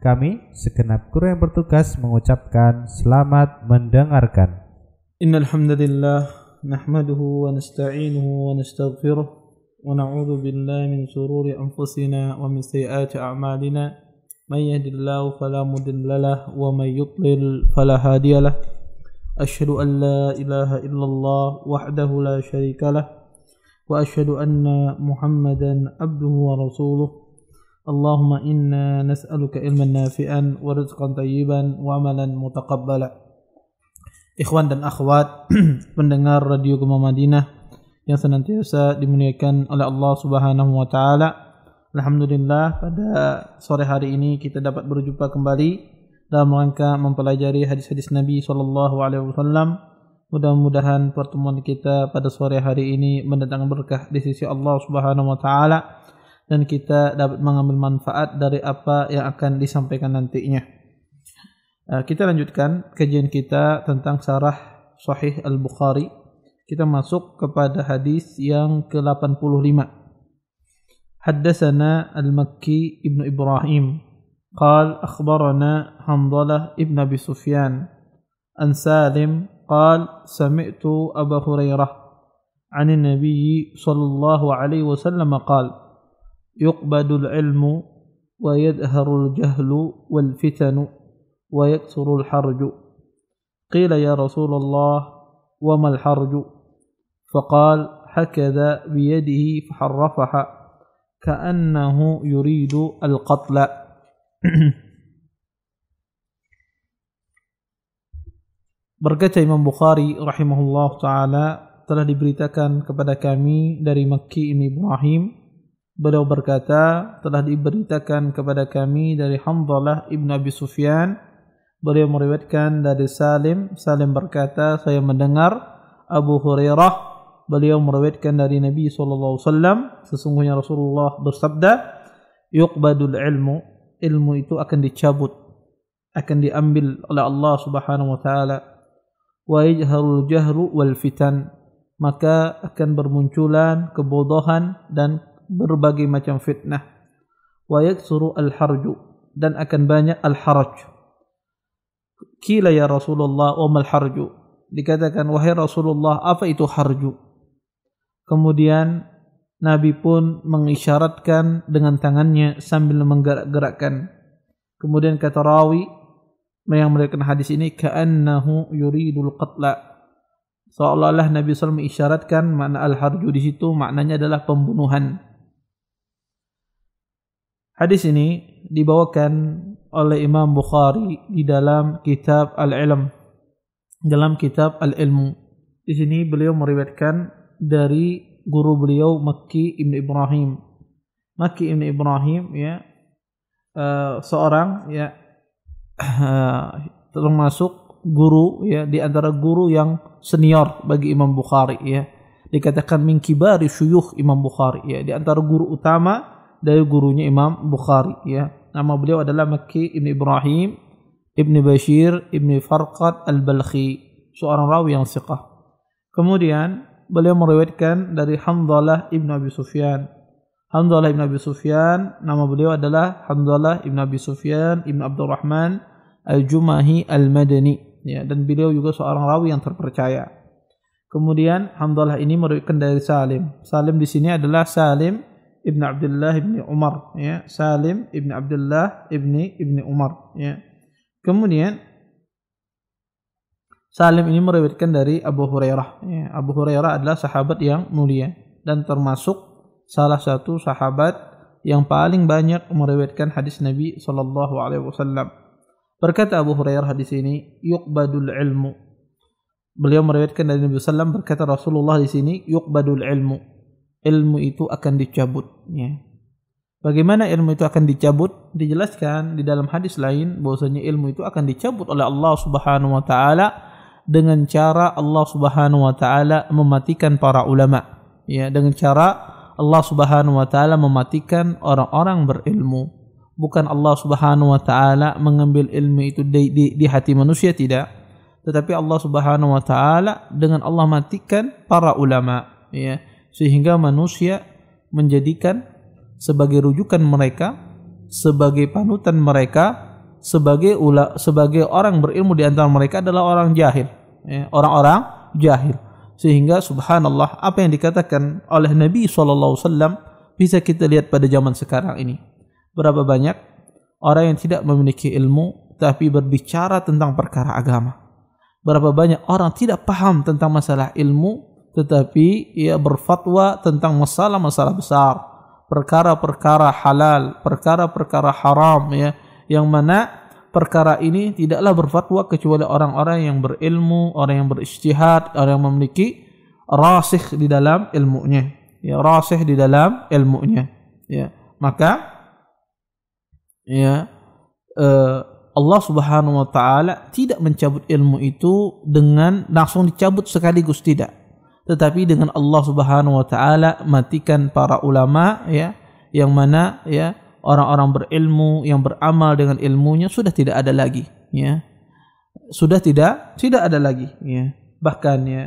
Kami, segenap kru yang bertugas mengucapkan selamat mendengarkan. Innal hamdalillah nahmaduhu wa nasta'inuhu wa nastaghfiruh wa na'udzu billahi min shururi anfusina wa min sayyiati a'malina. May yahdihillahu fala mudilla lahu wa may yudlil fala hadiya lahu. Asyhadu an la ilaha illallah wahdahu la syarika lahu wa asyhadu anna Muhammadan abduhu wa rasuluh. Allahumma inna nas'aluka ilman nafi'an wa rizqan tayyiban wa amalan mutaqabbala. Ikhwan dan akhwat pendengar Radio Gema Madinah yang senantiasa dimuliakan oleh Allah Subhanahu wa taala. Alhamdulillah, pada sore hari ini kita dapat berjumpa kembali dalam rangka mempelajari hadis-hadis Nabi sallallahu alaihi wasallam. Mudah-mudahan pertemuan kita pada sore hari ini mendatangkan berkah di sisi Allah Subhanahu wa taala dan kita dapat mengambil manfaat dari apa yang akan disampaikan nantinya. Kita lanjutkan kajian kita tentang syarah Sahih Al-Bukhari. Kita masuk kepada hadis yang ke-85. Haddatsana Al-Makki Ibnu Ibrahim qala akhbarana Hanzalah Ibn Abi Sufyan an Salim qala sami'tu Abu Hurairah 'an an-nabiy sallallahu alaihi wasallam qala yuqbadul ilmu wa yadharul jahlu wal fitanu wa yaksurul harju. Qila ya Rasulullah wa mal harju? Faqal hakadha biyadihi faharrafaha ka'annahu yuridu al-qatla. Berkata Imam Bukhari rahimahullah ta'ala, telah diberitakan kepada kami dari Makki Ibn Ibrahim. Beliau berkata, telah diberitakan kepada kami dari Hanzalah Ibn Abi Sufyan. Beliau meriwayatkan dari Salim. Salim berkata, saya mendengar Abu Hurairah. Beliau meriwayatkan dari Nabi SAW. Sesungguhnya Rasulullah bersabda, yuqbadul ilmu. Ilmu itu akan dicabut, akan diambil oleh Allah Subhanahu wa taala. Wa yajharul jahru wal fitan. Maka akan bermunculan kebodohan dan berbagai macam fitnah. Wa yaksuru al-harju, dan akan banyak al-haraj. Qila ya Rasulullah wa mal harju? Dikatakan, wahai Rasulullah, apa itu harju? Kemudian Nabi pun mengisyaratkan dengan tangannya sambil menggerak-gerakkan. Kemudian kata rawi yang meriwayatkan hadis ini, ka'annahu yuridul qatla. Seolah-olah Nabi SAW mengisyaratkan makna al-harju di situ maknanya adalah pembunuhan. Hadis ini dibawakan oleh Imam Bukhari di dalam kitab Al-Ilm, dalam kitab Al-Ilmu. Di sini beliau meriwayatkan dari guru beliau Makki Ibn Ibrahim. Makki Ibn Ibrahim ya seorang ya termasuk guru ya di antara guru yang senior bagi Imam Bukhari ya. Dikatakan min kibari syuyukh Imam Bukhari ya, di antara guru utama dari gurunya Imam Bukhari ya. Nama beliau adalah Makki Ibn Ibrahim Ibn Bashir Ibn Farqad Al-Balkhi, seorang rawi yang thiqah. Kemudian beliau meriwayatkan dari Hanzalah Ibn Abi Sufyan. Hanzalah Ibn Abi Sufyan, nama beliau adalah Hanzalah Ibn Abi Sufyan Ibn Abdurrahman Al-Jumahi Al-Madani ya, dan beliau juga seorang rawi yang terpercaya. Kemudian Hanzalah ini meriwayatkan dari Salim. Salim di sini adalah Salim Ibn Abdullah Ibn Umar ya, Salim Ibn Abdullah Ibn Umar ya. Kemudian Salim ini meriwayatkan dari Abu Hurairah ya. Abu Hurairah adalah sahabat yang mulia dan termasuk salah satu sahabat yang paling banyak meriwayatkan hadis Nabi sallallahu alaihi wasallam. Berkata Abu Hurairah di sini, yuqbadul ilmu. Beliau meriwayatkan dari Nabi sallallahu alaihi wasallam, berkata Rasulullah di sini, yuqbadul ilmu. Ilmu itu akan dicabut ya. Bagaimana ilmu itu akan dicabut? Dijelaskan di dalam hadis lain bahwasanya ilmu itu akan dicabut oleh Allah Subhanahu wa taala dengan cara Allah Subhanahu wa taala mematikan para ulama ya, dengan cara Allah Subhanahu wa taala mematikan orang-orang berilmu. Bukan Allah Subhanahu wa taala mengambil ilmu itu di hati manusia, tidak. Tetapi Allah Subhanahu wa taala dengan Allah matikan para ulama ya, sehingga manusia menjadikan sebagai rujukan mereka, sebagai panutan mereka sebagai orang berilmu di antara mereka adalah orang jahil, ya, orang-orang jahil. Sehingga subhanallah apa yang dikatakan oleh Nabi SAW bisa kita lihat pada zaman sekarang ini. Berapa banyak orang yang tidak memiliki ilmu tapi berbicara tentang perkara agama. Berapa banyak orang tidak paham tentang masalah ilmu tetapi ia berfatwa tentang masalah-masalah besar, perkara-perkara halal, perkara-perkara haram, ya, yang mana perkara ini tidaklah berfatwa kecuali orang-orang yang berilmu, orang yang berijtihad, orang yang memiliki rasikh di dalam ilmunya, ya, rasikh di dalam ilmunya, ya. Maka ya Allah Subhanahu wa taala tidak mencabut ilmu itu dengan langsung dicabut sekaligus, tidak. Tetapi dengan Allah Subhanahu wa taala matikan para ulama, ya, yang mana ya orang-orang berilmu yang beramal dengan ilmunya sudah tidak ada lagi, ya. Sudah tidak ada lagi, ya. Bahkan ya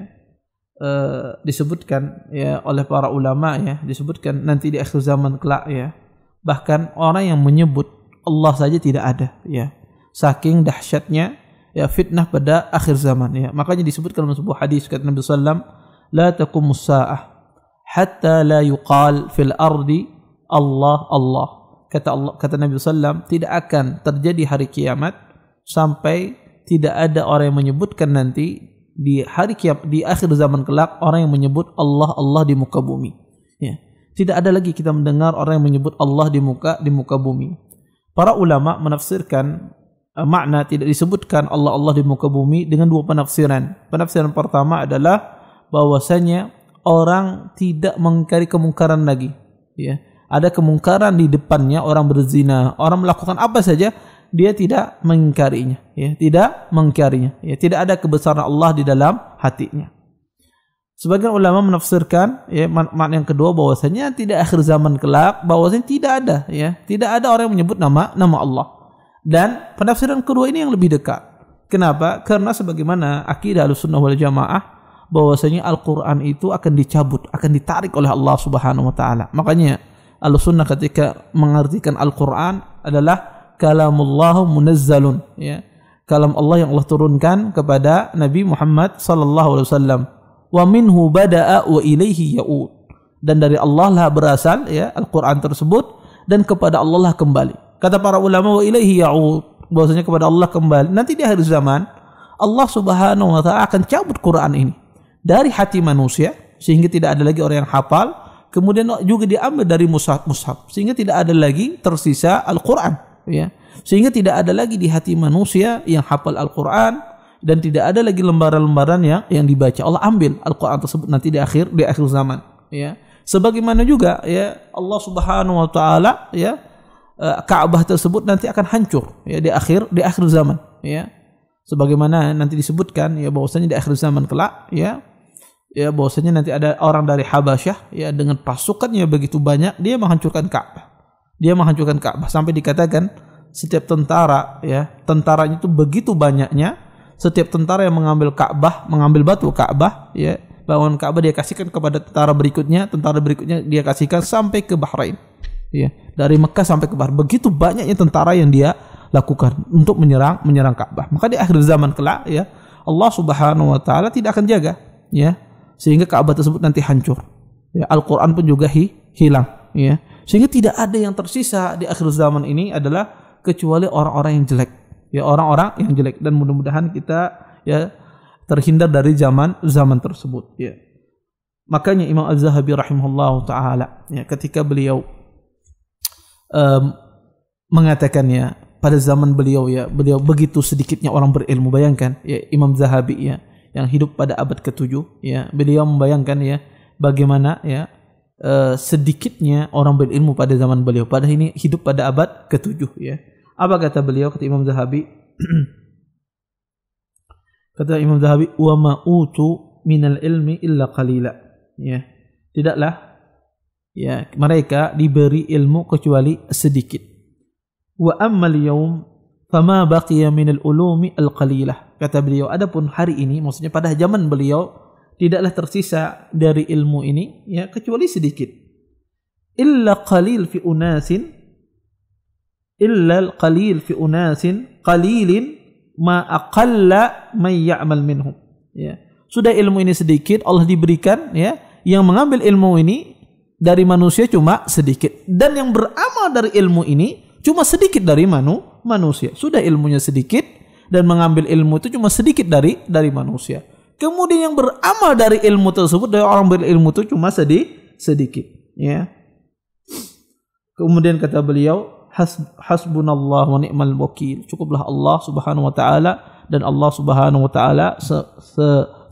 disebutkan ya oleh para ulama, ya, disebutkan nanti di akhir zaman kelak, ya. Bahkan orang yang menyebut Allah saja tidak ada, ya. Saking dahsyatnya ya fitnah pada akhir zaman, ya. Makanya disebutkan dalam sebuah hadis kata Nabi sallallahu alaihi wasallam, la taqumus sa'ah hatta la yuqal fil ardi Allah Allah. Kata Nabi sallallahu, tidak akan terjadi hari kiamat sampai tidak ada orang yang menyebutkan nanti di hari kiamat, di akhir zaman kelak, orang yang menyebut Allah Allah di muka bumi, ya. Tidak ada lagi kita mendengar orang yang menyebut Allah di muka bumi. Para ulama menafsirkan makna tidak disebutkan Allah Allah di muka bumi dengan dua penafsiran. Penafsiran pertama adalah bahwasanya orang tidak mengingkari kemungkaran lagi, ya. Ada kemungkaran di depannya, orang berzina, orang melakukan apa saja, dia tidak mengingkarinya, ya, tidak mengingkarinya, ya. Tidak ada kebesaran Allah di dalam hatinya. Sebagian ulama menafsirkan ya makna yang kedua bahwasanya tidak akhir zaman kelak, bahwasanya tidak ada, ya, tidak ada orang yang menyebut nama Allah. Dan penafsiran kedua ini yang lebih dekat. Kenapa? Karena sebagaimana akidah Ahlussunnah wal Jamaah bahwasanya Al-Qur'an itu akan dicabut, akan ditarik oleh Allah Subhanahu wa taala. Makanya Ahlussunnah ketika mengartikan Al-Qur'an adalah kalamullah munazzalun, ya. Kalam Allah yang Allah turunkan kepada Nabi Muhammad sallallahu alaihi wasallam. Wa minhu bada'a wa ilaihi ya'ud. Dan dari Allah lah berasal, ya, Al-Qur'an tersebut, dan kepada Allah lah kembali. Kata para ulama wa ilaihi ya'ud, bahwasanya kepada Allah kembali. Nanti di akhir zaman Allah Subhanahu wa taala akan cabut Quran ini dari hati manusia sehingga tidak ada lagi orang yang hafal, kemudian juga diambil dari mushaf sehingga tidak ada lagi tersisa Al-Qur'an, ya. Sehingga tidak ada lagi di hati manusia yang hafal Al-Qur'an dan tidak ada lagi lembaran-lembaran yang dibaca. Allah ambil Al-Qur'an tersebut nanti di akhir zaman, ya. Sebagaimana juga ya Allah Subhanahu wa taala, ya, Ka'bah tersebut nanti akan hancur, ya, di akhir zaman, ya. Sebagaimana nanti disebutkan ya bahwasanya di akhir zaman kelak, ya bahwasanya nanti ada orang dari Habasyah, ya, dengan pasukannya begitu banyak, dia menghancurkan Ka'bah. Dia menghancurkan Ka'bah sampai dikatakan setiap tentara, ya, tentaranya itu begitu banyaknya, setiap tentara yang mengambil batu Ka'bah, ya, bangun Ka'bah dia kasihkan kepada tentara berikutnya dia kasihkan sampai ke Bahrain, ya, dari Mekah sampai ke Bahrain. Begitu banyaknya tentara yang dia lakukan untuk menyerang Ka'bah. Maka di akhir zaman kelak, ya, Allah Subhanahu wa taala tidak akan jaga, ya, sehingga Ka'bah tersebut nanti hancur. Ya, Al-Qur'an pun juga hilang, ya. Sehingga tidak ada yang tersisa di akhir zaman ini adalah kecuali orang-orang yang jelek. Ya, orang-orang yang jelek, dan mudah-mudahan kita ya terhindar dari zaman tersebut, ya. Makanya Imam Az-Zahabi rahimahullahu taala, ya, ketika beliau mengatakannya pada zaman beliau begitu sedikitnya orang berilmu. Bayangkan, ya, Imam Zahabi, ya, yang hidup pada abad ke-7, ya, beliau membayangkan, ya, bagaimana, ya, sedikitnya orang berilmu pada zaman beliau, padahal ini hidup pada abad ke-7, ya. Apa kata beliau, kata Imam Zahabi? Kata Imam Zahabi, wa ma utu minal ilmi illa qalila, ya. Tidaklah, ya, mereka diberi ilmu kecuali sedikit. Wa ammal yawm fama baqiya minal ulumi al-qalilah. Kata beliau, adapun hari ini, maksudnya pada zaman beliau, tidaklah tersisa dari ilmu ini, ya, kecuali sedikit. Illa qalil fi unasin illal qalil fi unasin qalilin ma aqalla may ya'mal minhum. Ya. Sudah ilmu ini sedikit Allah diberikan, ya, yang mengambil ilmu ini dari manusia cuma sedikit, dan yang beramal dari ilmu ini cuma sedikit dari manusia. Sudah ilmunya sedikit dan mengambil ilmu itu cuma sedikit dari manusia. Kemudian yang beramal dari ilmu tersebut, dari orang berilmu itu cuma sedikit, ya. Kemudian kata beliau, hasbunallah wa ni'mal wakil. Cukuplah Allah Subhanahu wa taala, dan Allah Subhanahu wa taala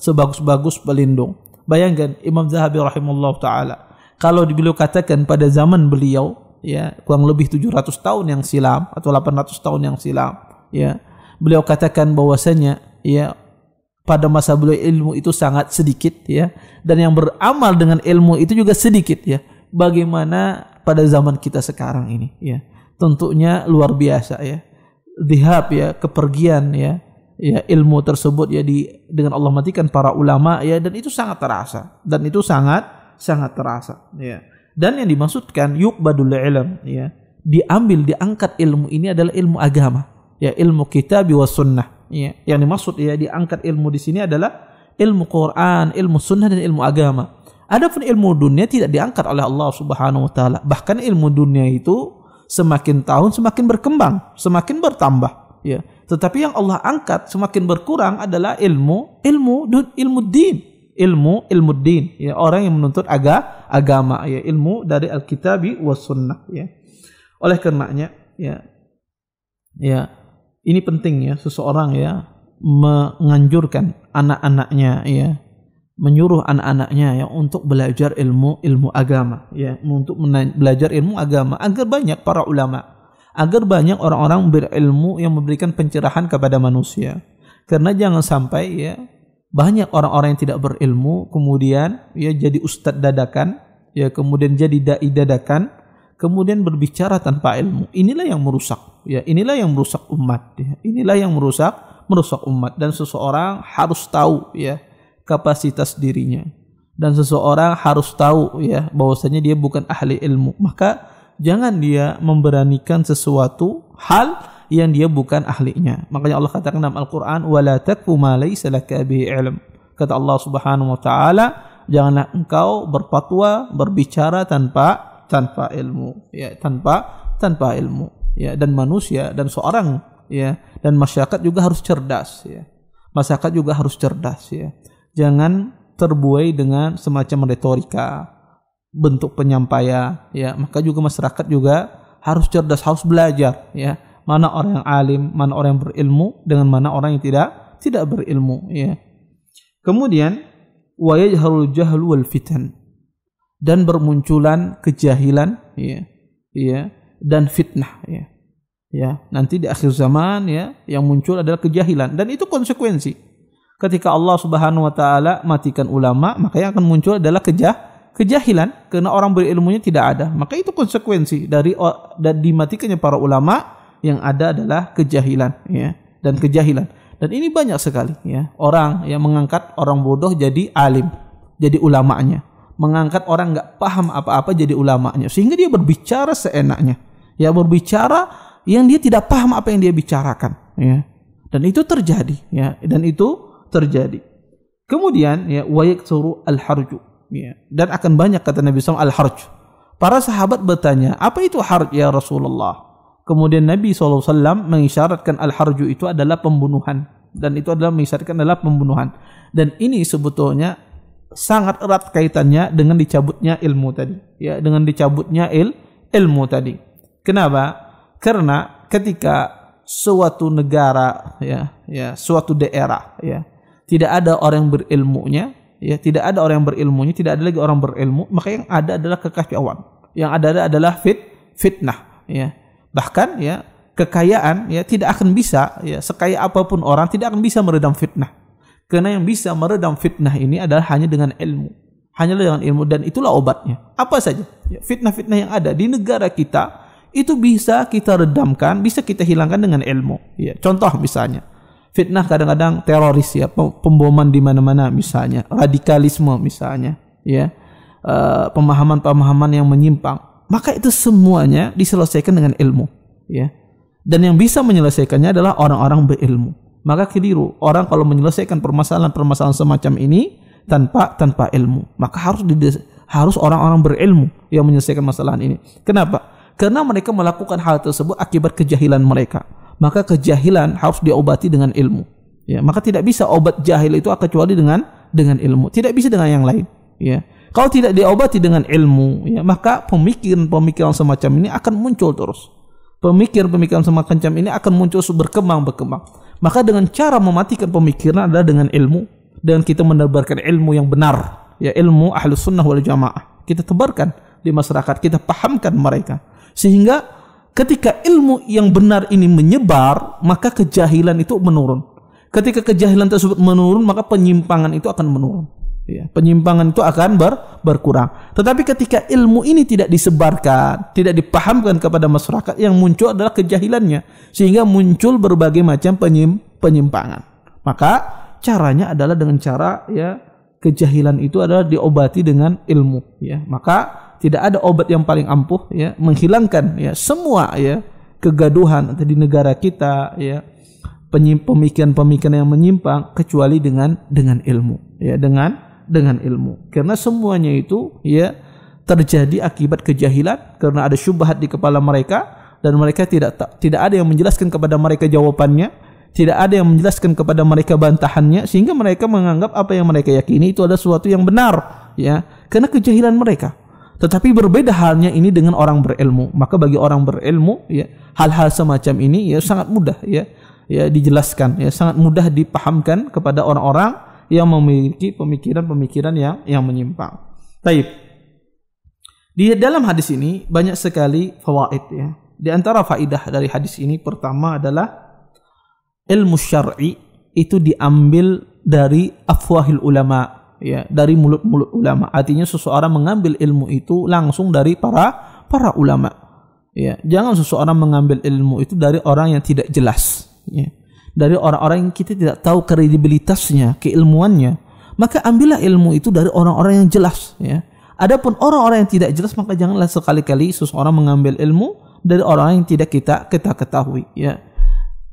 sebagus-bagus pelindung. Bayangkan Imam Zahabi rahimahullah taala, kalau beliau katakan pada zaman beliau, ya, kurang lebih 700 tahun yang silam atau 800 tahun yang silam, ya, beliau katakan bahwasanya, ya, pada masa beliau ilmu itu sangat sedikit, ya, dan yang beramal dengan ilmu itu juga sedikit, ya. Bagaimana pada zaman kita sekarang ini, ya, tentunya luar biasa, ya. Dhihab, ya, kepergian, ya, ilmu tersebut, ya, dengan Allah matikan para ulama, ya, dan itu sangat terasa, sangat terasa, ya. Dan yang dimaksudkan yuqbadul ilm, ya, diangkat ilmu ini adalah ilmu agama, ya, ilmu kitab was sunnah, ya. Yang dimaksud, ya, diangkat ilmu di sini adalah ilmu Quran, ilmu sunnah, dan ilmu agama. Adapun ilmu dunia tidak diangkat oleh Allah Subhanahu wa taala. Bahkan ilmu dunia itu semakin tahun semakin berkembang, semakin bertambah, ya. Tetapi yang Allah angkat semakin berkurang adalah ilmu din, ya, orang yang menuntut agama, ya, ilmu dari Alkitabi was sunnah, ya. Oleh karenanya, ya, ini penting, ya, seseorang, ya, menganjurkan anak-anaknya, ya, menyuruh anak-anaknya, ya, untuk belajar ilmu agama, ya, untuk belajar ilmu agama agar banyak para ulama, agar banyak orang-orang berilmu yang memberikan pencerahan kepada manusia. Karena jangan sampai, ya, banyak orang-orang yang tidak berilmu kemudian, ya, jadi ustadz dadakan, ya, kemudian jadi dai dadakan, kemudian berbicara tanpa ilmu. Inilah yang merusak, ya, inilah yang merusak umat, ya. Inilah yang merusak umat. Dan seseorang harus tahu, ya, kapasitas dirinya, dan seseorang harus tahu, ya, bahwasanya dia bukan ahli ilmu. Maka jangan dia memberanikan sesuatu hal yang dia bukan ahlinya. Makanya Allah katakan dalam Al-Quran, wala takfu ma laysa laka bihi ilm. Kata Allah Subhanahu wa taala, janganlah engkau berfatwa, berbicara tanpa ilmu, ya, tanpa ilmu, ya. Dan manusia dan seorang, ya, dan masyarakat juga harus cerdas, ya. Masyarakat juga harus cerdas, ya. Jangan terbuai dengan semacam retorika, bentuk penyampaian, ya. Maka juga masyarakat juga harus cerdas, harus belajar, ya. Mana orang yang alim, mana orang yang berilmu, dengan mana orang yang tidak berilmu, ya. Kemudian wa yajharul jahlu wal fitan, dan bermunculan kejahilan, ya, dan fitnah, ya. Ya, nanti di akhir zaman, ya, yang muncul adalah kejahilan, dan itu konsekuensi. Ketika Allah Subhanahu wa taala matikan ulama, maka yang akan muncul adalah kejahilan, karena orang berilmunya tidak ada. Maka itu konsekuensi dari dimatikannya para ulama, yang ada adalah kejahilan, ya, dan kejahilan. Dan ini banyak sekali, ya, orang yang mengangkat orang bodoh jadi alim, jadi ulamanya, mengangkat orang enggak paham apa-apa jadi ulamanya, sehingga dia berbicara seenaknya, ya, berbicara yang dia tidak paham apa yang dia bicarakan, ya. Dan itu terjadi, ya, terjadi. Kemudian, ya, wa yaksuru al-harju, ya, dan akan banyak, kata Nabi SAW, al-harj. Para sahabat bertanya, apa itu harj ya Rasulullah? Kemudian Nabi SAW mengisyaratkan al-harju itu adalah pembunuhan, dan itu adalah mengisyaratkan adalah pembunuhan. Dan ini sebetulnya sangat erat kaitannya dengan dicabutnya ilmu tadi, ya, dengan dicabutnya ilmu tadi. Kenapa? Karena ketika suatu negara, ya, suatu daerah, ya, tidak ada orang yang berilmunya, ya, tidak ada orang yang berilmunya, tidak ada lagi orang berilmu, maka yang ada adalah kekacauan, yang ada adalah fitnah, ya. Bahkan, ya, kekayaan, ya, tidak akan bisa, ya, sekaya apapun orang tidak akan bisa meredam fitnah, karena yang bisa meredam fitnah ini adalah hanya dengan ilmu, dan itulah obatnya. Apa saja, ya, fitnah-fitnah yang ada di negara kita itu bisa kita redamkan, bisa kita hilangkan dengan ilmu, ya. Contoh misalnya, fitnah kadang-kadang teroris, ya, pemboman di mana-mana misalnya, radikalisme misalnya, ya, pemahaman-pemahaman yang menyimpang, maka itu semuanya diselesaikan dengan ilmu, ya. Dan yang bisa menyelesaikannya adalah orang-orang berilmu. Maka keliru orang kalau menyelesaikan permasalahan-permasalahan semacam ini tanpa ilmu. Maka harus orang-orang berilmu yang menyelesaikan masalah ini. Kenapa? Karena mereka melakukan hal tersebut akibat kejahilan mereka. Maka kejahilan harus diobati dengan ilmu. Ya, maka tidak bisa obat jahil itu kecuali dengan ilmu. Tidak bisa dengan yang lain. Ya. Kalau tidak diobati dengan ilmu, ya, maka pemikiran semacam ini akan muncul terus. Pemikiran semacam ini akan muncul berkembang. Maka dengan cara mematikan pemikiran adalah dengan ilmu. Dan kita menebarkan ilmu yang benar. Ya, ilmu Ahlus Sunnah wal Jamaah. Kita tebarkan di masyarakat, kita pahamkan mereka. Sehingga ketika ilmu yang benar ini menyebar, maka kejahilan itu menurun. Ketika kejahilan tersebut menurun, maka penyimpangan itu akan menurun. Ya, penyimpangan itu akan berkurang. Tetapi ketika ilmu ini tidak disebarkan, tidak dipahamkan kepada masyarakat, yang muncul adalah kejahilannya, sehingga muncul berbagai macam penyimpangan. Maka caranya adalah dengan cara, ya, kejahilan itu adalah diobati dengan ilmu. Ya, maka tidak ada obat yang paling ampuh, ya, menghilangkan, ya, semua, ya, kegaduhan di negara kita, ya, pemikiran-pemikiran yang menyimpang, kecuali dengan ilmu, ya, dengan ilmu. Karena semuanya itu, ya, terjadi akibat kejahilan, karena ada syubhat di kepala mereka, dan mereka tidak ada yang menjelaskan kepada mereka jawabannya, tidak ada yang menjelaskan kepada mereka bantahannya, sehingga mereka menganggap apa yang mereka yakini itu adalah sesuatu yang benar, ya, karena kejahilan mereka. Tetapi berbeda halnya ini dengan orang berilmu. Maka bagi orang berilmu, ya, hal-hal semacam ini, ya, sangat mudah, ya, dijelaskan, ya, sangat mudah dipahamkan kepada orang-orang yang memiliki pemikiran-pemikiran yang menyimpang. Baik. Di dalam hadis ini banyak sekali fawaid, ya. Di antara faidah dari hadis ini pertama adalah ilmu syar'i itu diambil dari afwahil ulama, ya, dari mulut-mulut ulama. Artinya seseorang mengambil ilmu itu langsung dari para ulama. Ya, jangan seseorang mengambil ilmu itu dari orang yang tidak jelas, ya. Dari orang-orang yang kita tidak tahu kredibilitasnya, keilmuannya. Maka ambillah ilmu itu dari orang-orang yang jelas, ya. Adapun orang-orang yang tidak jelas, maka janganlah sekali-kali seseorang mengambil ilmu dari orang yang tidak kita ketahui, ya.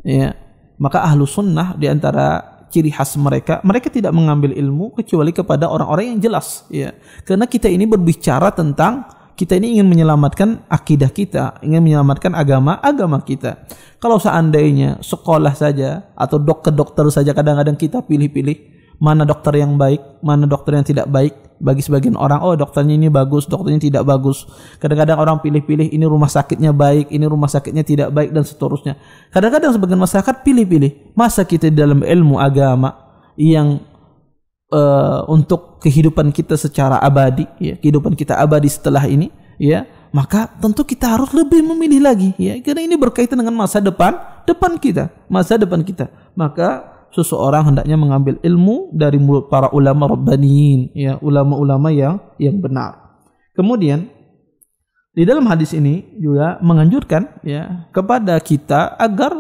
Ya. Maka Ahlus Sunnah di antara ciri khas mereka tidak mengambil ilmu kecuali kepada orang-orang yang jelas, ya. Karena kita ini berbicara tentang, kita ini ingin menyelamatkan akidah kita, ingin menyelamatkan agama kita. Kalau seandainya sekolah saja atau dokter saja, kadang-kadang kita pilih-pilih mana dokter yang baik, mana dokter yang tidak baik. Bagi sebagian orang, oh dokternya ini bagus, dokternya tidak bagus. Kadang-kadang orang pilih-pilih, ini rumah sakitnya baik, ini rumah sakitnya tidak baik, dan seterusnya. Kadang-kadang sebagian masyarakat pilih-pilih. Masa kita di dalam ilmu agama yang untuk kehidupan kita secara abadi, ya, kehidupan kita abadi setelah ini, ya, maka tentu kita harus lebih memilih lagi, ya, karena ini berkaitan dengan masa depan kita. Maka seseorang hendaknya mengambil ilmu dari mulut para ulama rabbaniyin, ya, ulama-ulama yang benar. Kemudian di dalam hadis ini juga menganjurkan, ya, kepada kita agar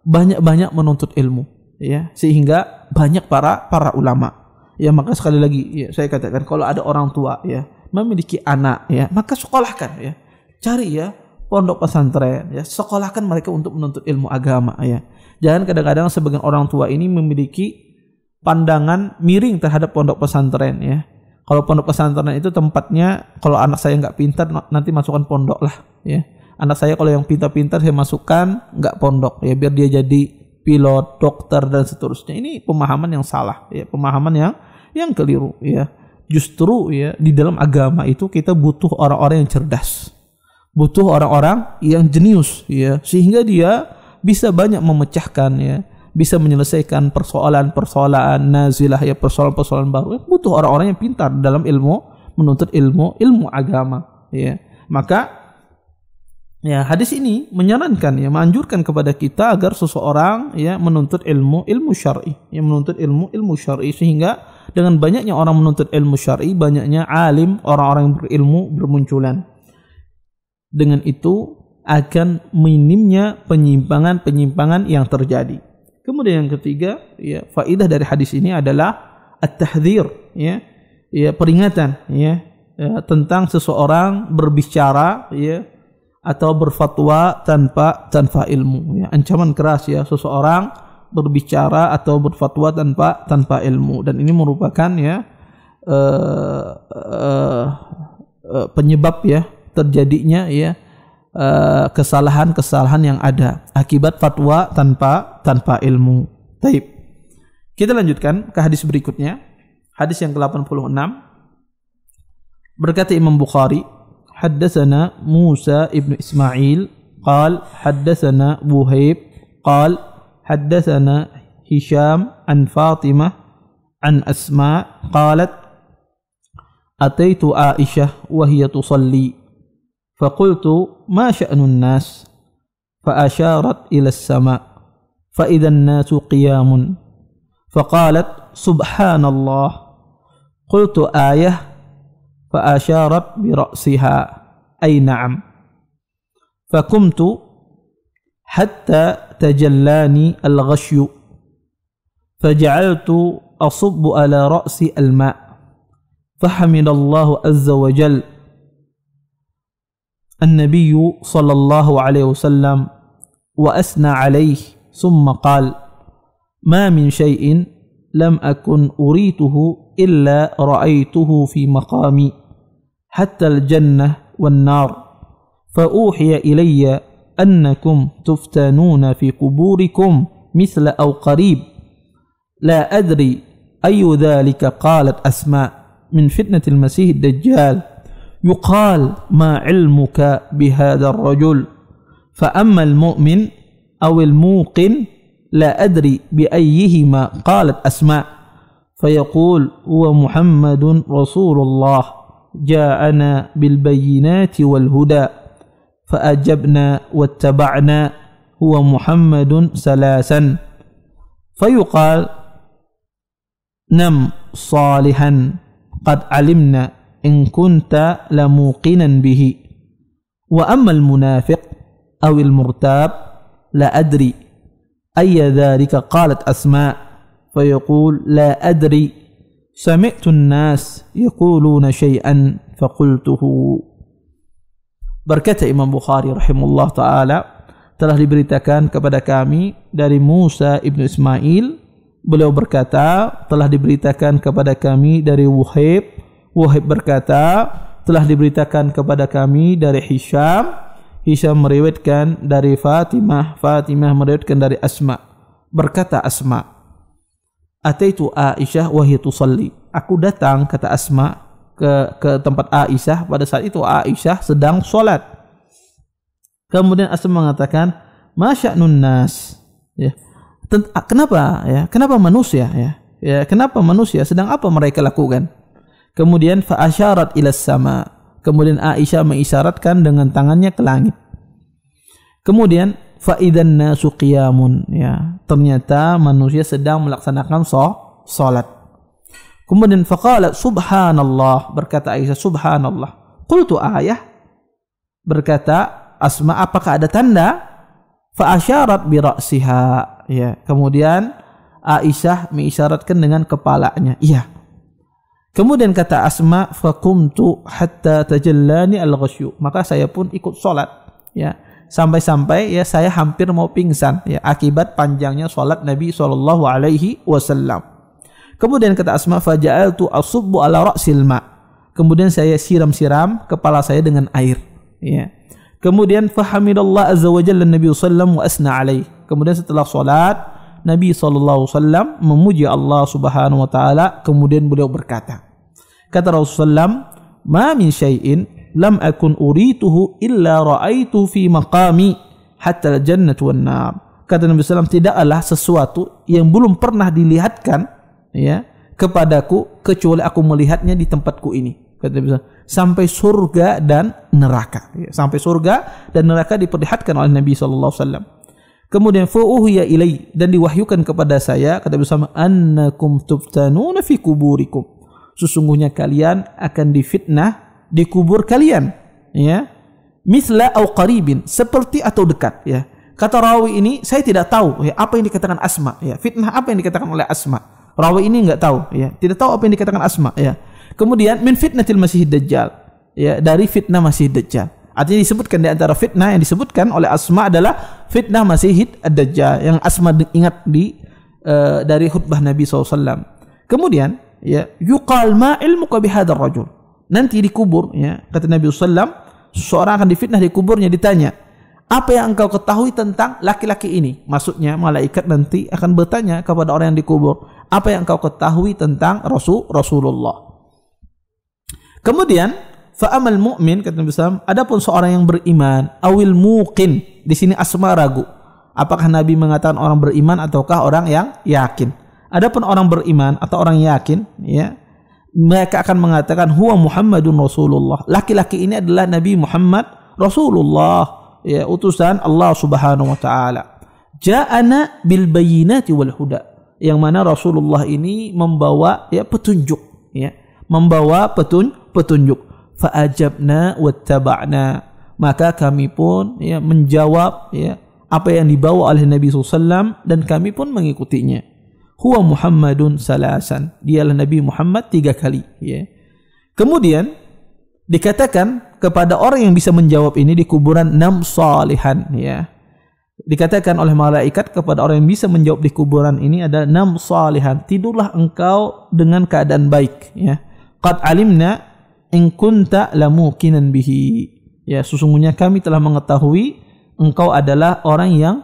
banyak-banyak menuntut ilmu, ya, sehingga banyak para ulama. Ya, maka sekali lagi, ya, saya katakan kalau ada orang tua, ya, memiliki anak, ya, maka sekolahkan, ya. Cari, ya, pondok pesantren, ya, sekolahkan mereka untuk menuntut ilmu agama, ya. Jangan kadang-kadang sebagian orang tua ini memiliki pandangan miring terhadap pondok pesantren, ya. Kalau pondok pesantren itu tempatnya, kalau anak saya nggak pintar nanti masukkan pondok lah, ya. Anak saya kalau yang pintar-pintar saya masukkan nggak pondok, ya, biar dia jadi pilot, dokter, dan seterusnya. Ini pemahaman yang salah, ya, pemahaman yang keliru, ya. Justru, ya, di dalam agama itu kita butuh orang-orang yang cerdas, butuh orang-orang yang jenius, ya, sehingga dia bisa banyak memecahkan, ya, bisa menyelesaikan persoalan-persoalan nazilah, ya, persoalan-persoalan baru. Butuh orang-orang yang pintar dalam menuntut ilmu agama, ya. Maka, ya, hadis ini menyarankan, ya, menganjurkan kepada kita agar seseorang, ya, menuntut ilmu syar'i, ya, menuntut ilmu syar'i, sehingga dengan banyaknya orang menuntut ilmu syar'i, banyaknya alim, orang-orang yang berilmu bermunculan. Dengan itu akan minimnya penyimpangan yang terjadi. Kemudian yang ketiga, ya, faidah dari hadis ini adalah at-tahdzir, ya, peringatan, ya, tentang seseorang berbicara, ya, atau berfatwa tanpa ilmu, ya. Ancaman keras, ya, seseorang berbicara atau berfatwa tanpa ilmu, dan ini merupakan, ya, penyebab, ya, terjadinya, ya, kesalahan-kesalahan yang ada akibat fatwa tanpa ilmu. Baik. Kita lanjutkan ke hadis berikutnya. Hadis yang ke-86. Berkata Imam Bukhari, haddatsana Musa ibn Ismail qal haddatsana Wuhaib qal haddatsana Hisham an Fatimah an Asma qalat ataitu Aisyah wa hiya tusalli faqultu ma sya'nun nas fa asyarat ila as-sama' fa idza an-nasu qiyamun faqalat subhanallah qultu ayah fa asyarat bi ra'siha ay na'am fakumtu hatta tajallani al-ghashyu faja'altu asubbu ala ra'si al-ma' fahamidallahu azza wa jal النبي صلى الله عليه وسلم وأثنى عليه ثم قال ما من شيء لم أكن أريته إلا رأيته في مقامي حتى الجنة والنار فأوحي إلي أنكم تفتنون في قبوركم مثل أو قريب لا أدري أي ذلك قالت أسماء من فتنة المسيح الدجال يقال ما علمك بهذا الرجل فأما المؤمن أو الموقن لا أدري بأيهما قالت أسماء فيقول هو محمد رسول الله جاءنا بالبينات والهدى فأجبنا واتبعنا هو محمد ثلاثا فيقال نم صالحا قد علمنا إن كنت لموقنا به وأما المنافق أو المرتاب لا أدري أي ذلك قالت أسماء فيقول لا أدري سمعت الناس يقولون شيئا فقلته. Berkata Imam Bukhari rahimahullah ta'ala, telah diberitakan kepada kami dari Musa ibn Ismail, beliau berkata telah diberitakan kepada kami dari Wuhaib, Wuhaib berkata telah diberitakan kepada kami dari Hisham, Hisham meriwayatkan dari Fatimah, Fatimah meriwayatkan dari Asma. Berkata Asma, ataitu Aisyah wa hiya tusalli, aku datang, kata Asma, ke tempat Aisyah pada saat itu Aisyah sedang sholat. Kemudian Asma mengatakan, ma sya'nun nas, ya, kenapa manusia, ya, kenapa manusia, sedang apa mereka lakukan? Kemudian fa asyarat ila sama, kemudian Aisyah mengisyaratkan dengan tangannya ke langit. Kemudian fa idzan nasu qiyamun, ya, ternyata manusia sedang melaksanakan salat. Kemudian faqalat subhanallah, berkata Aisyah subhanallah. Qultu ayah, berkata Asma, apakah ada tanda? Fa asyarat bi ra'siha, ya. Kemudian Aisyah mengisyaratkan dengan kepalanya. Iya. Kemudian kata Asma, fakumtu hatta tajallani al-ghasyu, maka saya pun ikut salat, ya. Sampai-sampai, ya, saya hampir mau pingsan, ya, akibat panjangnya salat Nabi SAW. Kemudian kata Asma, faja'altu asubbu ala ra'sil ma, kemudian saya siram-siram kepala saya dengan air, ya. Kemudian fahamidallah azza wa jalla Nabi sallallahu wa asna alaih, kemudian setelah salat Nabi SAW memuji Allah subhanahu wa ta'ala, kemudian beliau berkata, kata Rasulullah, ma min syai'in lam akun urituhu illa ra'aitu fi maqami hatta al-jannah wan nar. Kata Nabi SAW, tidaklah sesuatu yang belum pernah dilihatkan, ya, kepadaku kecuali aku melihatnya di tempatku ini. Kata Nabi SAW, sampai surga dan neraka, ya, sampai surga dan neraka diperlihatkan oleh Nabi SAW. Kemudian fa'uhiya ilai, dan diwahyukan kepada saya, kata Nabi SAW, annakum tuftanuna fi kuburikum, sesungguhnya kalian akan difitnah di kubur kalian, ya, misla au qaribin, seperti atau dekat, ya. Kata rawi ini, saya tidak tahu, ya, apa yang dikatakan Asma, ya, fitnah apa yang dikatakan oleh Asma. Rawi ini enggak tahu, ya, tidak tahu apa yang dikatakan Asma, ya. Kemudian min fitnatil Masih Dajjal, ya, dari fitnah Masih Dajjal. Artinya disebutkan di antara fitnah yang disebutkan oleh Asma adalah fitnah Masihid Ad-Dajjal yang Asma ingat dari khutbah Nabi SAW. Kemudian ya yuqal ma ilmuka bihadzal rajul. Nanti dikubur ya kata Nabi SAW, seseorang akan difitnah di kuburnya, ditanya, apa yang engkau ketahui tentang laki-laki ini? Maksudnya malaikat nanti akan bertanya kepada orang yang dikubur, apa yang engkau ketahui tentang Rasulullah. Kemudian fa'amal mu'min kata Nabi SAW, adapun seorang yang beriman, awil muqin, di sini Asma ragu. Apakah Nabi mengatakan orang beriman ataukah orang yang yakin? Adapun orang beriman atau orang yakin, ya, mereka akan mengatakan huwa Muhammadun Rasulullah. Laki-laki ini adalah Nabi Muhammad Rasulullah, ya, utusan Allah Subhanahu wa taala. Ja'ana bil bayyinati wal huda. Yang mana Rasulullah ini membawa ya petunjuk, ya, membawa petunjuk. Fa'ajabna wattaba'na, maka kami pun ya menjawab ya apa yang dibawa oleh Nabi SAW dan kami pun mengikutinya. Huwa Muhammadun salasan, dialah Nabi Muhammad 3 kali ya. Kemudian dikatakan kepada orang yang bisa menjawab ini di kuburan 6 salihan ya. Dikatakan oleh malaikat kepada orang yang bisa menjawab di kuburan ini ada 6 salihan, tidurlah engkau dengan keadaan baik ya. Qad alimna in kunta lamuqinan bihi, ya, sesungguhnya kami telah mengetahui engkau adalah orang yang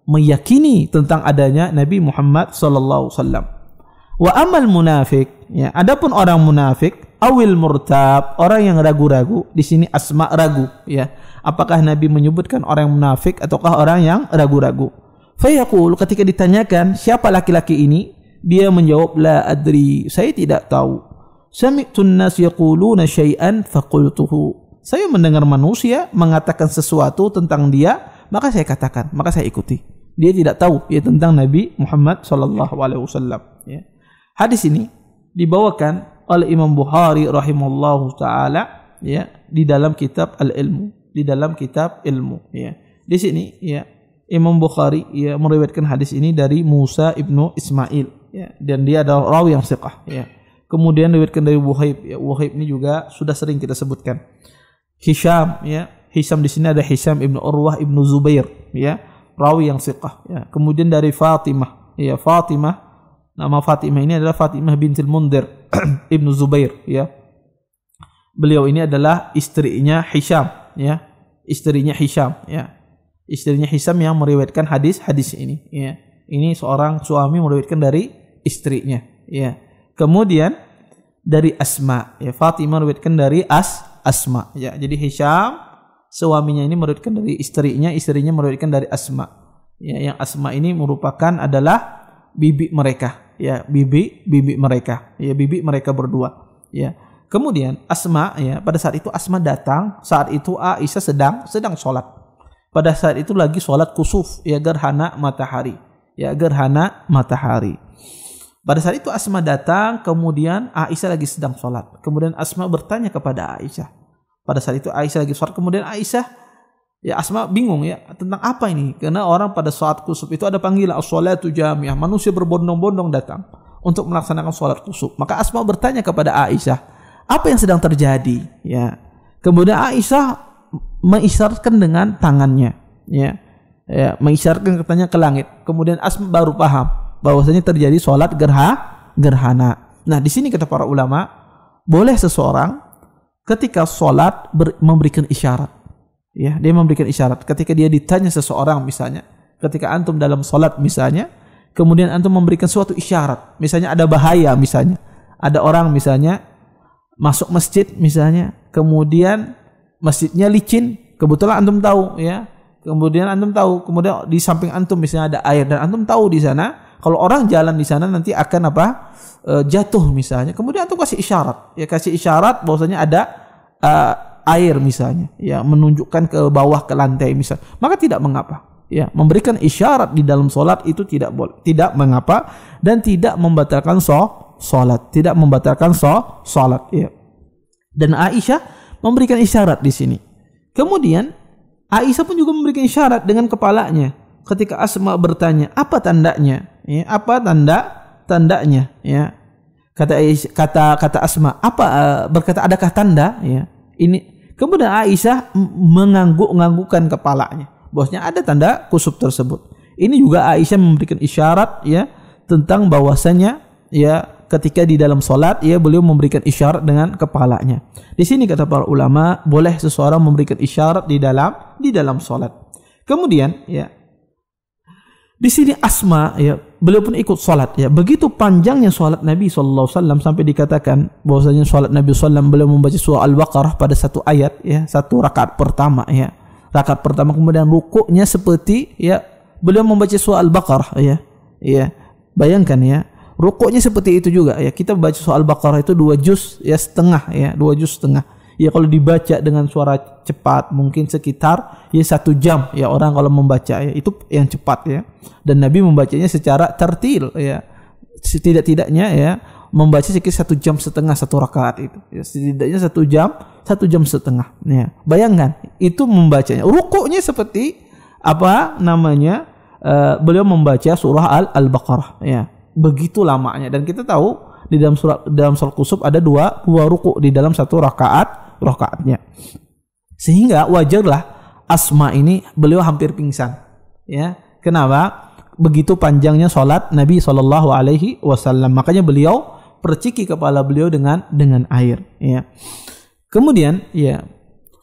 meyakini tentang adanya Nabi Muhammad sallallahu alaihi wasallam. Wa amal munafik, ya, adapun orang munafik, awil murtab, orang yang ragu-ragu, di sini Asma ragu, ya. Apakah Nabi menyebutkan orang munafik ataukah orang yang ragu-ragu? Fayaqul, ketika ditanyakan siapa laki-laki ini, dia menjawab la adri, saya tidak tahu. Sami'tun nas yaquluna syai'an faqultuhu. Saya mendengar manusia mengatakan sesuatu tentang dia, maka saya katakan, maka saya ikuti. Dia tidak tahu ya tentang Nabi Muhammad sallallahu alaihi wasallam ya. Hadis ini dibawakan oleh Imam Bukhari rahimahullahu taala ya di dalam kitab Al-Ilmu, di dalam kitab ilmu ya. Di sini ya Imam Bukhari ya meriwayatkan hadis ini dari Musa ibnu Ismail ya, dan dia adalah rawi yang thiqah ya. Kemudian diriwayatkan dari Wuhaib ya. Wuhaib ini juga sudah sering kita sebutkan. Hisham ya, Hisham di sini ada Hisham ibnu Urwah ibnu Zubair ya, rawi yang thiqah ya. Kemudian dari Fatimah ya, Fatimah, nama Fatimah ini adalah Fatimah bintil Mundir ibnu Zubair ya. Beliau ini adalah istrinya Hisham ya, istrinya Hisham ya, istrinya Hisham yang meriwayatkan hadis ini ya. Ini seorang suami meriwayatkan dari istrinya ya. Kemudian dari Asma ya, Fatimah meriwayatkan dari Asma ya. Jadi Hisham suaminya ini meriwayatkan dari istrinya meriwayatkan dari Asma ya, yang Asma ini merupakan adalah bibi mereka ya, bibi mereka ya, bibi mereka berdua ya. Kemudian Asma ya, pada saat itu Asma datang, saat itu Aisyah sedang sholat. Pada saat itu lagi sholat kusuf ya, gerhana matahari ya, gerhana matahari. Pada saat itu Asma datang, kemudian Aisyah lagi sedang sholat. Kemudian Asma bertanya kepada Aisyah. Pada saat itu Aisyah lagi sholat, kemudian Aisyah, ya Asma bingung ya, tentang apa ini? Karena orang pada saat kusuf itu ada panggilan as-sholatu jamiah, manusia berbondong-bondong datang untuk melaksanakan sholat kusuf. Maka Asma bertanya kepada Aisyah, apa yang sedang terjadi? Ya. Kemudian Aisyah mengisyaratkan dengan tangannya, ya, mengisyaratkan katanya ke langit. Kemudian Asma baru paham bahwasanya terjadi sholat gerhana. Nah, di sini kata para ulama, boleh seseorang ketika sholat memberikan isyarat. Ya, dia memberikan isyarat. Ketika dia ditanya seseorang misalnya, ketika antum dalam sholat misalnya, kemudian antum memberikan suatu isyarat. Misalnya ada bahaya misalnya. Ada orang misalnya masuk masjid misalnya, kemudian masjidnya licin, kebetulan antum tahu ya. Kemudian di samping antum misalnya ada air dan antum tahu di sana kalau orang jalan di sana nanti akan jatuh misalnya. Kemudian antum kasih isyarat, ya kasih isyarat bahwasanya ada air misalnya, ya menunjukkan ke bawah ke lantai misalnya. Maka tidak mengapa. Ya, memberikan isyarat di dalam salat itu tidak mengapa dan tidak membatalkan salat, tidak membatalkan salat, ya. Dan Aisyah memberikan isyarat di sini. Kemudian Aisyah pun juga memberikan isyarat dengan kepalanya. Ketika Asma bertanya, apa tandanya? Ya, apa tandanya? Ya. Kata Asma, berkata adakah tanda? Ya. Ini Kemudian Aisyah mengangguk-nganggukkan kepalanya. Bahwasanya ada tanda kusuf tersebut. Ini juga Aisyah memberikan isyarat ya tentang bahwasanya ya ketika di dalam salat ya beliau memberikan isyarat dengan kepalanya. Di sini kata para ulama boleh seseorang memberikan isyarat di dalam salat. Kemudian ya di sini Asma ya beliau pun ikut salat ya. Begitu panjangnya salat Nabi sallallahu alaihi wasallam sampai dikatakan bahwasanya salat Nabi sallallahu alaihi wasallam beliau membaca surah Al-Baqarah pada satu ayat ya, satu rakaat pertama ya. Rakaat pertama kemudian rukuknya seperti ya beliau membaca surah Al-Baqarah ya. Ya, bayangkan ya. Rukuknya seperti itu juga ya. Kita baca surah Al-Baqarah itu 2 juz ya setengah ya, 2 juz setengah. Ya kalau dibaca dengan suara cepat mungkin sekitar ya 1 jam ya orang kalau membaca ya itu yang cepat ya. Dan Nabi membacanya secara tertil ya. Setidak-tidaknya ya membaca sekitar 1 jam setengah satu rakaat itu. Ya, setidaknya 1 jam setengah. Ya, bayangkan itu membacanya. Rukuknya seperti apa namanya? Beliau membaca surah Al-Baqarah ya. Begitu lamanya dan kita tahu di dalam salat kusuf ada dua ruku di dalam satu rakaatnya. Sehingga wajarlah Asma ini beliau hampir pingsan. Ya. Kenapa? Begitu panjangnya salat Nabi sallallahu alaihi wasallam. Makanya beliau perciki kepala beliau dengan air ya. Kemudian ya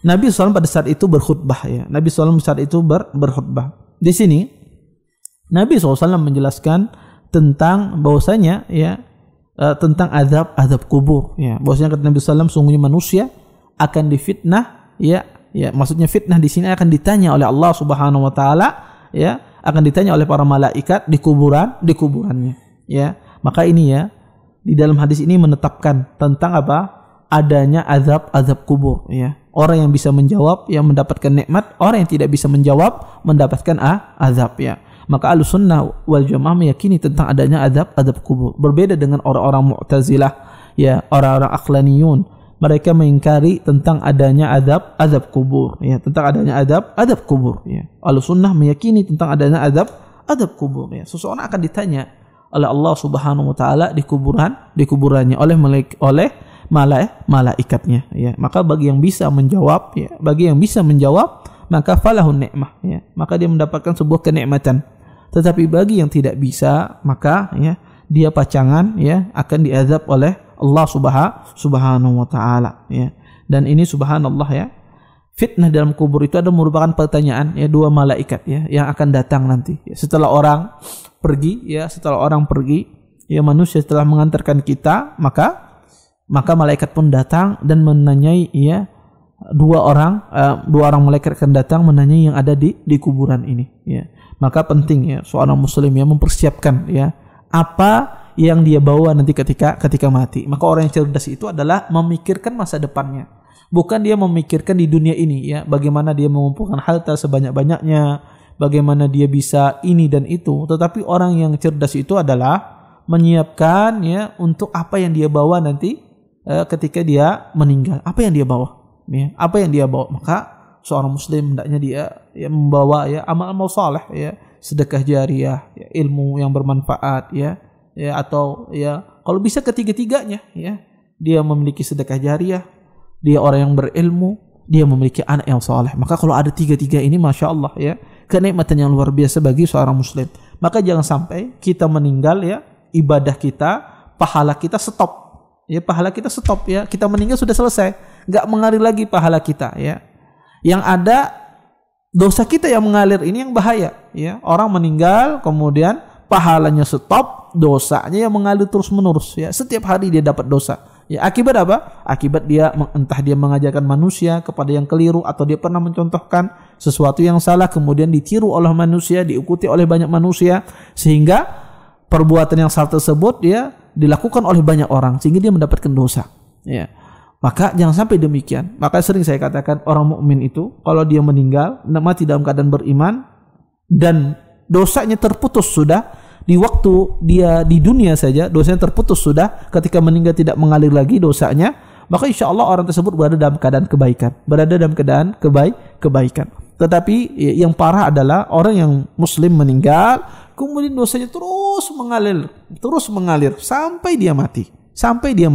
Nabi SAW pada saat itu berkhutbah ya. Nabi SAW saat itu berkhutbah. Di sini Nabi SAW menjelaskan tentang bahwasanya ya tentang azab kubur ya. Bahwasanya kata Nabi SAW sungguhnya manusia akan difitnah ya maksudnya fitnah di sini akan ditanya oleh Allah Subhanahu wa taala ya, akan ditanya oleh para malaikat di kuburannya ya. Maka ini ya di dalam hadis ini menetapkan tentang apa? Adanya azab kubur ya. Orang yang bisa menjawab yang mendapatkan nikmat, orang yang tidak bisa menjawab mendapatkan azab ya. Maka Ahlussunnah wal Jamaah meyakini tentang adanya azab kubur. Berbeda dengan orang-orang Mu'tazilah ya, orang-orang Aqlaniyun. Mereka mengingkari tentang adanya azab kubur ya, tentang adanya azab kubur ya. Ahlussunnah meyakini tentang adanya azab kubur ya. Seseorang akan ditanya oleh Allah Subhanahu wa taala di kuburannya oleh malaikatnya ya. Maka bagi yang bisa menjawab ya, maka falahun nikmah ya, maka dia mendapatkan sebuah kenikmatan. Tetapi bagi yang tidak bisa maka ya dia pacangan ya akan diazab oleh Allah Subhanahu wa taala ya. Dan ini subhanallah ya, fitnah dalam kubur itu ada merupakan pertanyaan ya 2 malaikat ya yang akan datang nanti ya, setelah orang pergi ya manusia setelah mengantarkan kita maka malaikat pun datang dan menanyai ya 2 orang malaikat akan datang menanyai yang ada di kuburan ini ya. Maka penting ya seorang muslim ya mempersiapkan ya apa yang dia bawa nanti ketika mati. Maka orang yang cerdas itu adalah memikirkan masa depannya. Bukan dia memikirkan di dunia ini ya, bagaimana dia mengumpulkan harta sebanyak-banyaknya, bagaimana dia bisa ini dan itu. Tetapi orang yang cerdas itu adalah menyiapkan ya untuk apa yang dia bawa nanti ketika dia meninggal. Apa yang dia bawa? Ya, apa yang dia bawa? Maka seorang muslim hendaknya dia ya membawa ya amal-amal saleh ya, sedekah jariah, ya, ilmu yang bermanfaat ya atau ya kalau bisa ketiga-tiganya ya. Dia memiliki sedekah jariah, dia orang yang berilmu, dia memiliki anak yang saleh. Maka kalau ada 3 ini masya Allah ya, kenikmatan yang luar biasa bagi seorang muslim. Maka jangan sampai kita meninggal ya, ibadah kita, pahala kita stop. Ya pahala kita stop ya. Kita meninggal sudah selesai, enggak mengalir lagi pahala kita ya. Yang ada dosa kita yang mengalir, ini yang bahaya ya. Orang meninggal kemudian pahalanya stop, dosanya yang mengalir terus-menerus ya. Setiap hari dia dapat dosa. Ya, akibat apa? Akibat dia entah dia mengajarkan manusia kepada yang keliru atau dia pernah mencontohkan sesuatu yang salah kemudian ditiru oleh manusia, diikuti oleh banyak manusia sehingga perbuatan yang salah tersebut ya dilakukan oleh banyak orang sehingga dia mendapatkan dosa. Ya. Maka jangan sampai demikian. Maka sering saya katakan orang mukmin itu kalau dia meninggal mati dalam keadaan beriman dan dosanya terputus sudah di waktu dia di dunia saja, dosanya terputus sudah, ketika meninggal tidak mengalir lagi dosanya, maka insya Allah orang tersebut berada dalam keadaan kebaikan. Tetapi yang parah adalah orang yang muslim meninggal kemudian dosanya terus mengalir sampai dia mati sampai di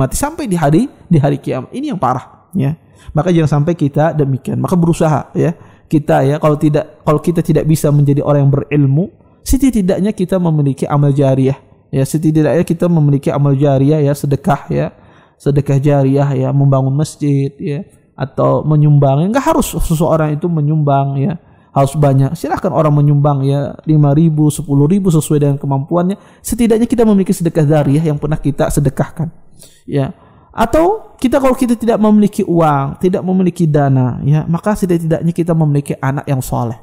hari kiamat. Ini yang parah ya. Maka jangan sampai kita demikian. Maka berusaha ya kita ya, kalau kita tidak bisa menjadi orang yang berilmu, setidaknya kita memiliki amal jariyah ya, setidaknya kita memiliki amal jariyah ya, sedekah jariyah ya, membangun masjid ya, atau menyumbang. Enggak harus seseorang itu menyumbang ya harus banyak, silahkan orang menyumbang ya 5.000, 10.000 sesuai dengan kemampuannya. Setidaknya kita memiliki sedekah jariyah yang pernah kita sedekahkan ya. Atau kalau kita tidak memiliki uang, tidak memiliki dana ya, maka setidaknya kita memiliki anak yang soleh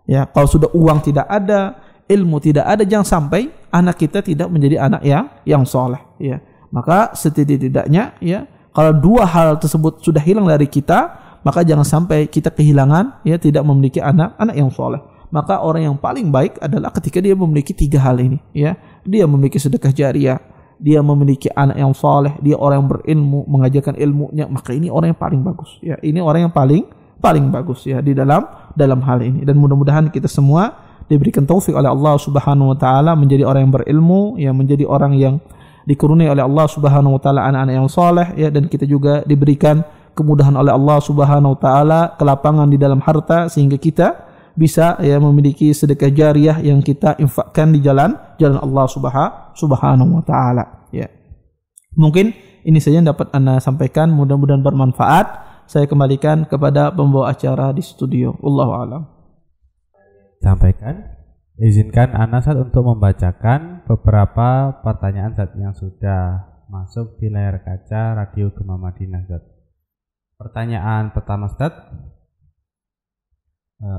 ya. Kalau sudah uang tidak ada, ilmu tidak ada, jangan sampai anak kita tidak menjadi anak yang soleh ya. Maka setidaknya ya, kalau dua hal tersebut sudah hilang dari kita, maka jangan sampai kita kehilangan ya, tidak memiliki anak yang soleh. Maka orang yang paling baik adalah ketika dia memiliki tiga hal ini ya. Dia memiliki sedekah jariyah, dia memiliki anak yang soleh, dia orang yang berilmu, mengajarkan ilmunya, maka ini orang yang paling bagus ya. Ini orang yang paling bagus ya di dalam hal ini. Dan mudah-mudahan kita semua diberikan taufik oleh Allah Subhanahu wa taala menjadi orang yang berilmu ya, menjadi orang yang dikurniai oleh Allah Subhanahu wa taala anak-anak yang soleh ya, dan kita juga diberikan kemudahan oleh Allah Subhanahu wa taala, kelapangan di dalam harta, sehingga kita bisa ya memiliki sedekah jariyah yang kita infakkan di jalan Allah Subhanahu wa taala ya. Mungkin ini saja yang dapat Anda sampaikan, mudah-mudahan bermanfaat. Saya kembalikan kepada pembawa acara di studio. Wallahu a'lam. Sampaikan, izinkan Ana Ustaz untuk membacakan beberapa pertanyaan Ustaz yang sudah masuk di layar kaca Radio Gema Madinah Ustaz. Pertanyaan pertama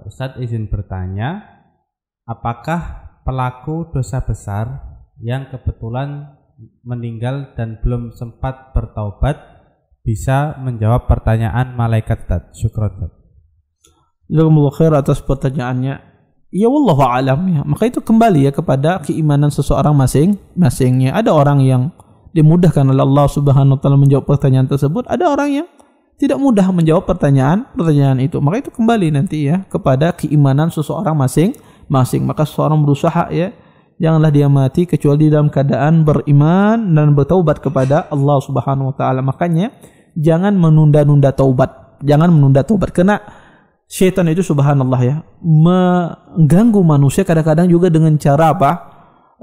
Ustaz izin bertanya, apakah pelaku dosa besar yang kebetulan meninggal dan belum sempat bertaubat bisa menjawab pertanyaan malaikat Ustaz? Syukron Ustaz. Jazakumullah khair atas pertanyaannya. Ya wallahu a'lam ya. Maka itu kembali ya kepada keimanan seseorang masing-masingnya. Ada orang yang dimudahkan oleh Allah Subhanahu wa taala menjawab pertanyaan tersebut, ada orang yang tidak mudah menjawab pertanyaan itu. Maka itu kembali nanti ya kepada keimanan seseorang masing-masing. Maka seseorang berusaha ya, janganlah dia mati kecuali dalam keadaan beriman dan bertaubat kepada Allah Subhanahu wa taala. Makanya jangan menunda-nunda taubat. Jangan menunda taubat, karena syaitan itu subhanallah ya, mengganggu manusia kadang-kadang juga dengan cara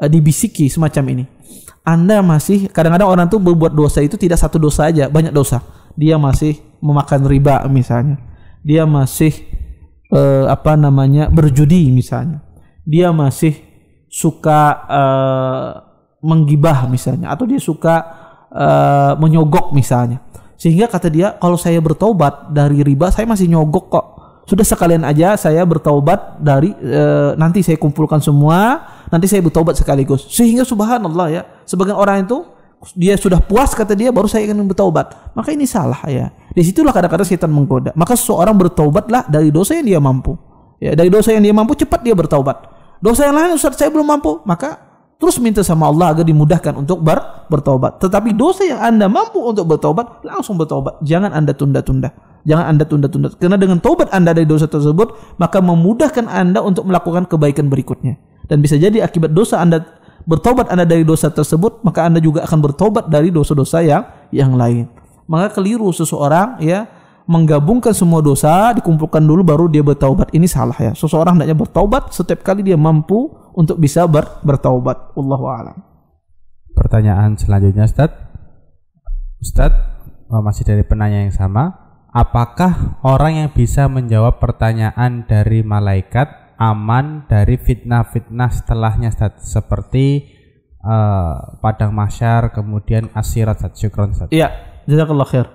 dibisiki semacam ini. Anda masih, kadang-kadang orang tuh berbuat dosa itu tidak satu dosa aja, banyak dosa. Dia masih memakan riba misalnya, dia masih berjudi misalnya, dia masih suka menggibah misalnya, atau dia suka menyogok misalnya. Sehingga kata dia, kalau saya bertaubat dari riba, saya masih nyogok kok. Sudah sekalian aja saya bertaubat dari nanti saya kumpulkan semua, nanti saya bertaubat sekaligus. Sehingga subhanallah ya, sebagian orang itu dia sudah puas kata dia, baru saya ingin bertaubat. Maka ini salah ya. Disitulah kadang-kadang setan menggoda. Maka seseorang bertaubatlah dari dosa yang dia mampu. Ya, dari dosa yang dia mampu cepat dia bertaubat. Dosa yang lain Ustaz saya belum mampu, maka terus minta sama Allah agar dimudahkan untuk bertaubat. Tetapi dosa yang Anda mampu untuk bertaubat, langsung bertaubat. Jangan Anda tunda-tunda. Jangan Anda tunda-tunda. Karena dengan taubat Anda dari dosa tersebut, maka memudahkan Anda untuk melakukan kebaikan berikutnya. Dan bisa jadi akibat dosa Anda, bertaubat Anda dari dosa tersebut, maka Anda juga akan bertaubat dari dosa-dosa yang lain. Maka keliru seseorang ya menggabungkan semua dosa, dikumpulkan dulu baru dia bertaubat. Ini salah ya. Seseorang hendaknya bertaubat setiap kali dia mampu untuk bisa bertaubat. Wallahu a'lam. Pertanyaan selanjutnya Ustaz, masih dari penanya yang sama. Apakah orang yang bisa menjawab pertanyaan dari malaikat aman dari fitnah-fitnah setelahnya Ustaz? Seperti padang mahsyar, kemudian asirat Ustaz. Syukron Ustaz. Iya, jazakallah khair.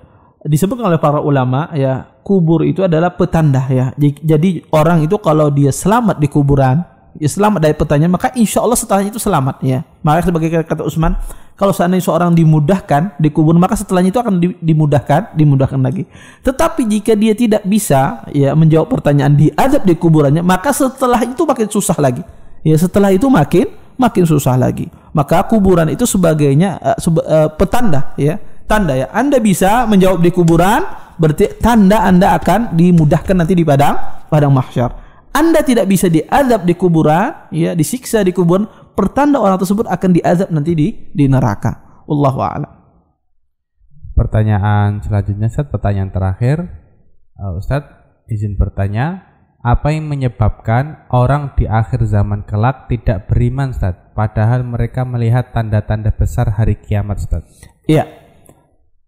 Disebutkan oleh para ulama ya, kubur itu adalah petanda ya. Jadi orang itu kalau dia selamat di kuburan, ya selamat dari pertanyaan, maka insya Allah setelahnya itu selamat ya. Maka sebagai kata Utsman, kalau seandainya seorang dimudahkan di kubur, maka setelahnya itu akan dimudahkan lagi. Tetapi jika dia tidak bisa ya menjawab pertanyaan, diazab di kuburannya, maka setelah itu makin susah lagi. Ya setelah itu makin susah lagi. Maka kuburan itu sebagainya petanda ya. Tanda ya, Anda bisa menjawab di kuburan, berarti tanda Anda akan dimudahkan nanti di padang mahsyar. Anda tidak bisa diazab di kuburan, ya, disiksa di kuburan, pertanda orang tersebut akan diazab nanti di neraka. Wallahu a'lam. pertanyaan selanjutnya Ustaz, pertanyaan terakhir. Ustaz, izin bertanya, apa yang menyebabkan orang di akhir zaman kelak tidak beriman Ustaz, padahal mereka melihat tanda-tanda besar hari kiamat Ustaz? Iya.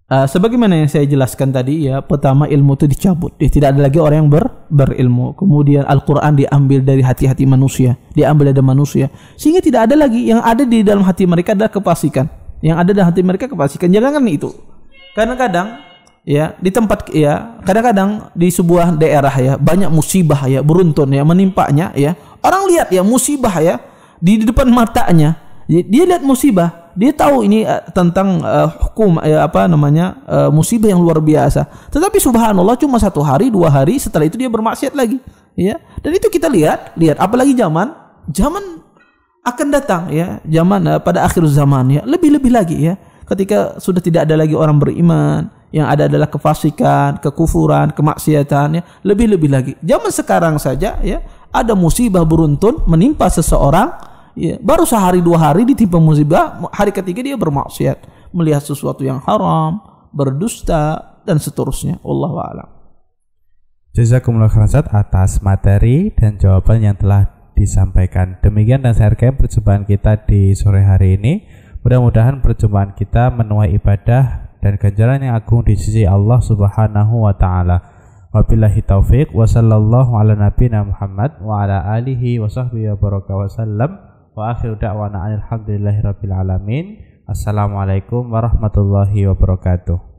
Sebagaimana yang saya jelaskan tadi ya, pertama ilmu itu dicabut. Tidak ada lagi orang yang berilmu. Kemudian Al-Quran diambil dari hati-hati manusia, diambil dari manusia, sehingga tidak ada lagi yang ada di dalam hati mereka adalah kefasikan. Yang ada dalam hati mereka kefasikan. Jangan itu. Kadang-kadang ya di tempat ya, kadang-kadang di sebuah daerah ya banyak musibah ya beruntun ya menimpanya ya. Orang lihat ya musibah ya di depan matanya. Dia lihat musibah, dia tahu ini tentang hukum musibah yang luar biasa. Tetapi subhanallah cuma 1 hari 2 hari setelah itu dia bermaksiat lagi, ya. Dan itu kita lihat apalagi zaman akan datang ya, zaman pada akhir zaman ya, lebih-lebih lagi ya, ketika sudah tidak ada lagi orang beriman, yang ada adalah kefasikan, kekufuran, kemaksiatan ya, lebih-lebih lagi. Zaman sekarang saja ya, ada musibah beruntun menimpa seseorang. Ya, baru sehari 2 hari ditimpa musibah, hari ketiga dia bermaksiat, melihat sesuatu yang haram, berdusta dan seterusnya. Wallahu a'lam. Jazakumullah khairan atas materi dan jawaban yang telah disampaikan. Demikian dan saya hargai perjumpaan kita di sore hari ini. Mudah-mudahan perjumpaan kita menuai ibadah dan ganjaran yang agung di sisi Allah Subhanahu wa taala. Wabillahi taufiq wa sallallahu ala nabiyina Muhammad wa ala alihi wa sahbihi wa baraka wa sallam. Wa akhiru da'wana alhamdulillahi rabbil alamin. Assalamualaikum warahmatullahi wabarakatuh.